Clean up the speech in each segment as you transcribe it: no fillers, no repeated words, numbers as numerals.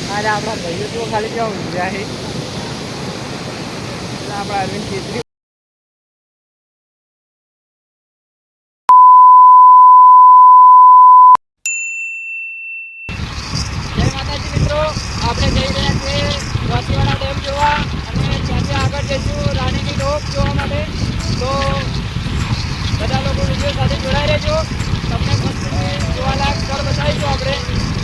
आज अपना भाई तो खाली क्या हो गया है अपना अरविंद केजरी जय माताजी मित्रों આપણે જઈ રહ્યા છીએ વાસીવાડા ડેમ જોવા અને ત્યાંથી આગળ જઈશું રાણીની ડોક જોવા માટે તો બધા લોકો વિડીયો સાથે જોડાઈ રહેજો તમને જોવાલાયક સ્થળ બતાવીશું આપણે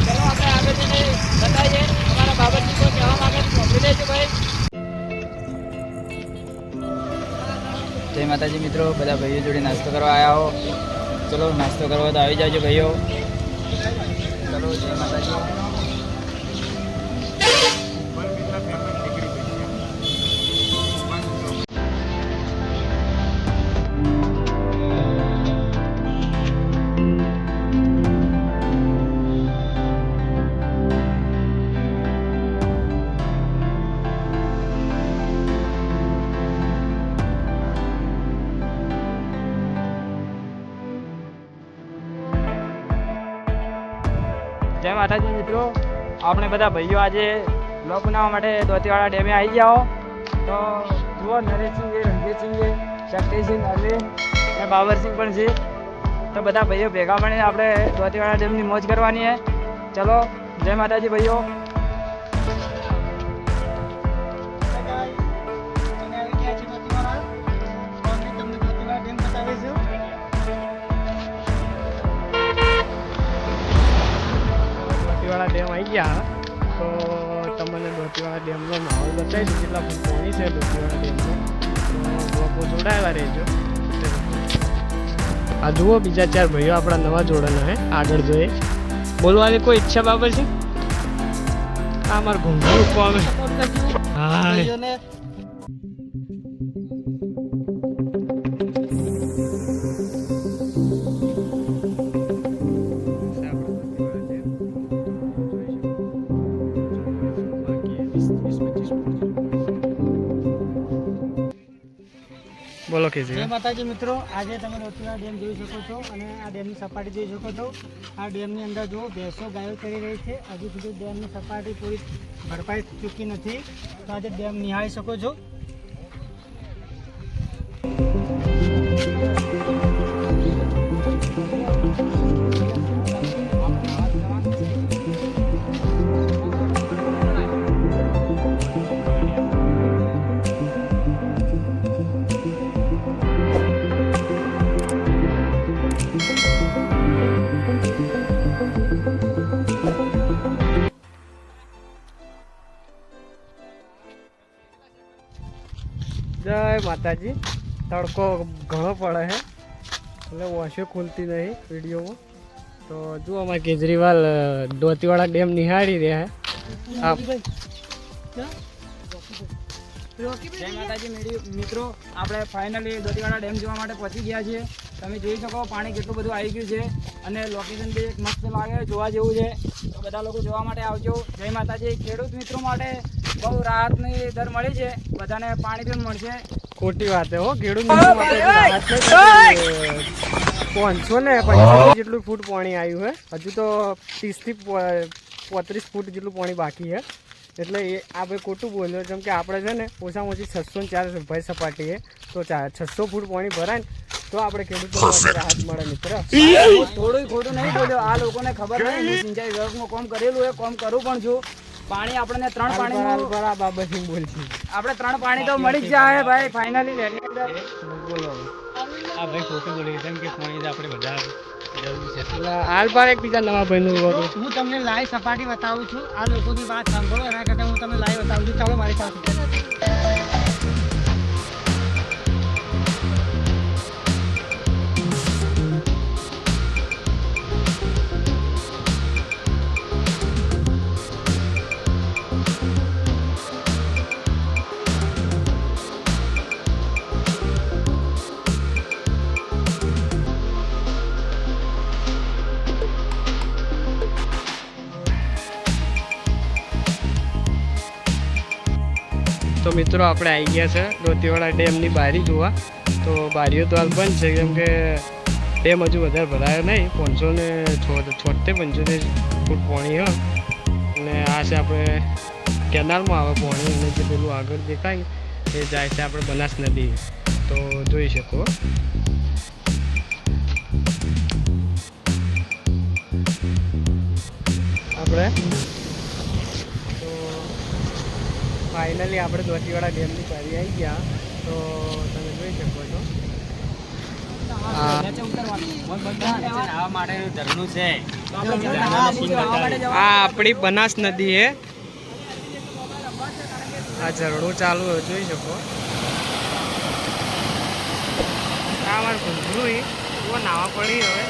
ચલો આપણે આગળ જઈને બતાવીએ અમારા બાબતજી તો કહેવા માંગે છે મોકલી દેજો ભાઈ જય માતાજી મિત્રો બધા ભાઈઓ જોડે નાસ્તો કરવા આવ્યા હો ચલો નાસ્તો કરવા તો આવી જાજો ભાઈઓ ચલો જય માતાજી જય માતાજી મિત્રો આપણે બધા ભાઈઓ આજે બ્લોગ બનાવવા માટે દોતીવાડા ડેમે આવી ગયા તો જુઓ નરેશસિંહ છે રણજીતસિંહ છે શક્તિસિંહ અરવિંદ અને બાબરસિંહ પણ છે તો બધા ભાઈઓ ભેગા મળીને આપણે દોતીવાડા ડેમની મોજ કરવાની છે ચલો જય માતાજી ભાઈઓ ડેમ આવી ગયા તો તમને દોતીવાડા ડેમનો માહોલ બતાવીશું કેટલા પાણી છે દોતીવાડા ડેમનો તો લોકો જોડાયેલા રહેજો આ જુઓ બીજા ચાર ભાઈઓ આપણા નવા જોડાના હે આગળ જોઈએ બોલવાની કોઈ ઈચ્છા બાબત છે આ અમારે ઘૂંઘરું પામે હા બોલો કે જય માતાજી મિત્રો આજે તમે દોતીવાડા ડેમ જોઈ શકો છો અને આ ડેમની સપાટી જોઈ શકો છો આ ડેમની અંદર જો ભેંસો ગાયો કરી રહી છે હજુ સુધી ડેમની સપાટી પૂરી ભરપાઈ ચૂકી નથી તો આજે ડેમ નિહાળી શકો છો જય માતાજી તડકો ઘણો પડે છે એટલે વોશો ખુલતી નહીં વિડીયોમાં તો જુઓ અમારે કેજરીવાલ દોતીવાડા ડેમ નિહાળી રહ્યા છે જય માતાજી મિત્રો આપણે ફાઇનલી દોતીવાડા ડેમ જોવા માટે પહોંચી ગયા છીએ તમે જોઈ શકો પાણી કેટલું બધું આવી ગયું છે અને લોકેશન બી એક મસ્ત લાગે જોવા જેવું છે તો બધા લોકો જોવા માટે આવજો જય માતાજી ખેડૂત મિત્રો માટે બહુ રાહતની દર મળી છે બધાને પાણી પણ મળશે ખોટી વાત હો ખેડૂત મિત્રો માટે 550 જેટલું ફૂટ પાણી આવ્યું છે હજુ તો 30 થી 35 ફૂટ જેટલું પાણી બાકી છે એટલે એ આ ભાઈ ખોટું બોલ્યો જેમ કે આપણે છે ને ઓછામાં ઓછી 604 ભાઈ સપાટી છે તો 600 ફૂટ પાણી ભરાય ને તો આપણે ખેડૂતોને રાહત મળે મિત્ર થોડું ખોટું નહીં બોલ્યો આ લોકોને ખબર નહીં સિંચાઈ વિભાગમાં કામ કરેલું એ કામ કરું પણ છું પાણી આપણને 3 પાણી બરાબર બોલ છે આપણે 3 પાણી તો મળી જ જાય ભાઈ ફાઇનલી બોલો આ ભાઈ ખોટું બોલી કેમ કે પાણી આપણે બધા હાલ પર એક બીજા નવા ભાઈનું હું તમને લાઈવ સપાટી બતાવું છું આ લોકોની વાત સાંભળો એના કરતાં હું તમને લાઈવ બતાવું છું ચાલો મારી સાથે તો મિત્રો આપણે આવી ગયા છે દોતીવાડા ડેમની બારી જોવા તો બારીઓ તો હાલ બંધ છે કેમ કે ડેમ હજુ વધારે ભરાયો નહીં 576 ફૂટ પાણી હોય અને આ છે આપણે કેનાલમાં આવે પાણી, અને જે પેલું આગળ દેખાય એ જાય છે આપણે બનાસ નદી, તો જોઈ શકો. આપણે તો ફાઇનલી આપણે દોતીવાડા ડેમની પારી આવી ગયા, તો તમે જોઈ શકો છો. આ આપણી બનાસ નદી છે. આ ઝરણું ચાલુ જોઈ શકો. આ અમારે ઘૂંઘરું એવો નાવા પડી. હવે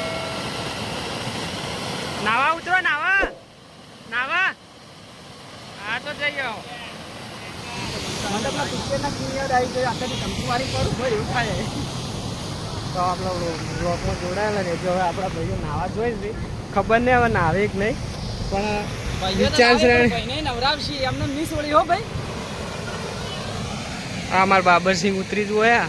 નાવા ઉતરો, નાવા નાવા. હા તો જઈ જાઓ. તો આપણે બ્લોકમાં જોડાયેલા ને જો હવે આપણા ભાઈઓ નાવા જોઈ જ ખબર નહીં હવે નાવે કે નહીં, પણ નવરાવશી એમને મિસ ઓળી હો ભાઈ. આ મારા બાબરસિંહ ઉતરી જોયા.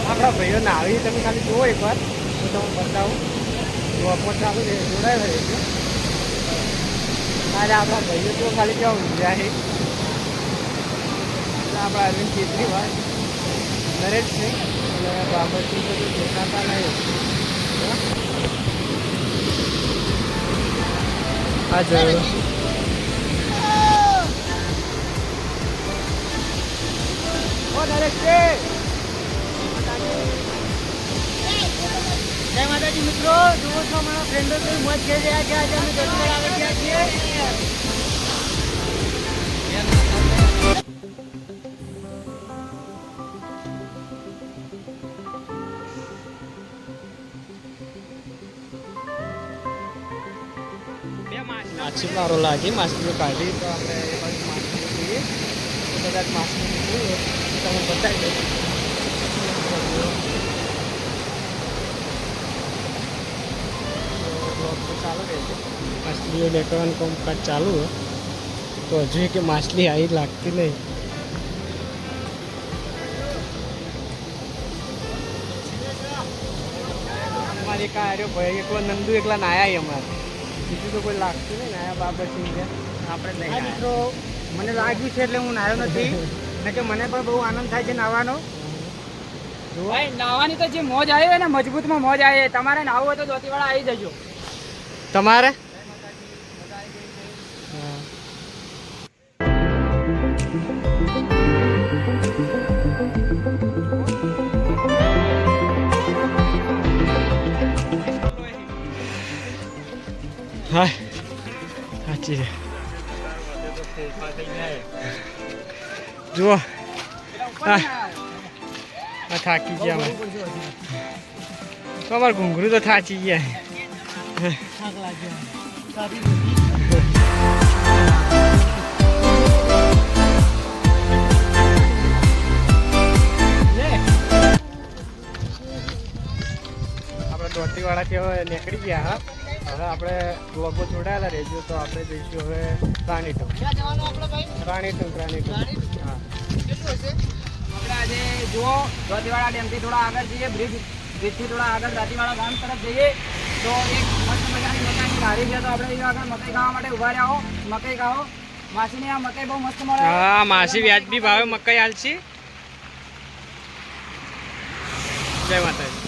આપણા ભાઈઓ નાવી તમે ખાલી જુઓ એકવાર, તો તમે બતાવું. બ્લોકમાં ચાલુ જોડાયેલા રહેજો. આજે આપણા ભાઈઓ તો ખાલી કેવું ઊંઝા છે. આપણા અરવિંદ કેજરીવાલ, નરેશ છે અને બાબરસિંહ તો દેખાતા નહીં. હા જરૂર. નરેશ છે. જય માતાજી મિત્રો, જુઓ છો મારા ફ્રેન્ડો તો મોજ કરી રહ્યા છે. આજે અમે દોતીવાડા આવી ગયા છીએ. માછીમારો લાગી, માછલીઓ કાઢી, તો આપણે એ બાજુ માછલીઓ જોઈએ. કદાચ માછલી જોઈએ તમે બતાવી દો. ચાલુ રહેશે, માછલીઓ દેખાવાનું કામકાજ ચાલુ હોય. તો હજુ કે માછલી આવી લાગતી નહીં. અમારે કાંઈ ભાઈ એકલો નંદુ એકલા નાયા અમારે, બીજું તો કોઈ લાગતું નહીં. નાયા બાબરસિંહ છે આપણે નહીં. મિત્રો મને લાગ્યું છે એટલે હું નાયો નથી, ને કે મને પણ બહુ આનંદ થાય છે નાવાનો. ભાઈ નાવાની તો જે મોજ આવી હોય ને, મજબૂતમાં મોજ આવી. તમારે નાવું હોય તો દોતીવાડા આવી જજો. તમારે હા સાચી છે. જુઓ થાકી ગયા અમારે ઘૂંઘરું તો થાચી ગયા. આપણે દોતીવાડાથી હવે નીકળી ગયા. હવે આપણે બ્લોગો જોડાયેલા રહેજો. તો આપણે જઈશું હવે રાણીટુંગ. હા આપણે આજે જુઓ દોતીવાડા ડેમથી થોડા આગળ જઈએ, બ્રિજથી થોડા આગળ દાંતીવાડા ગામ તરફ જઈએ તો એક મસ્ત મજાની મકાઈની ગાડી છે. તો આપણે એ આગળ મકાઈ ખાવા માટે ઉભા રહ્યા. મકાઈ ખાઓ. માસીની આ મકાઈ બહુ મસ્ત મળે. હા માસી વ્યાજબી ભાવે મકાઈ હાલશી. જય માતાજી.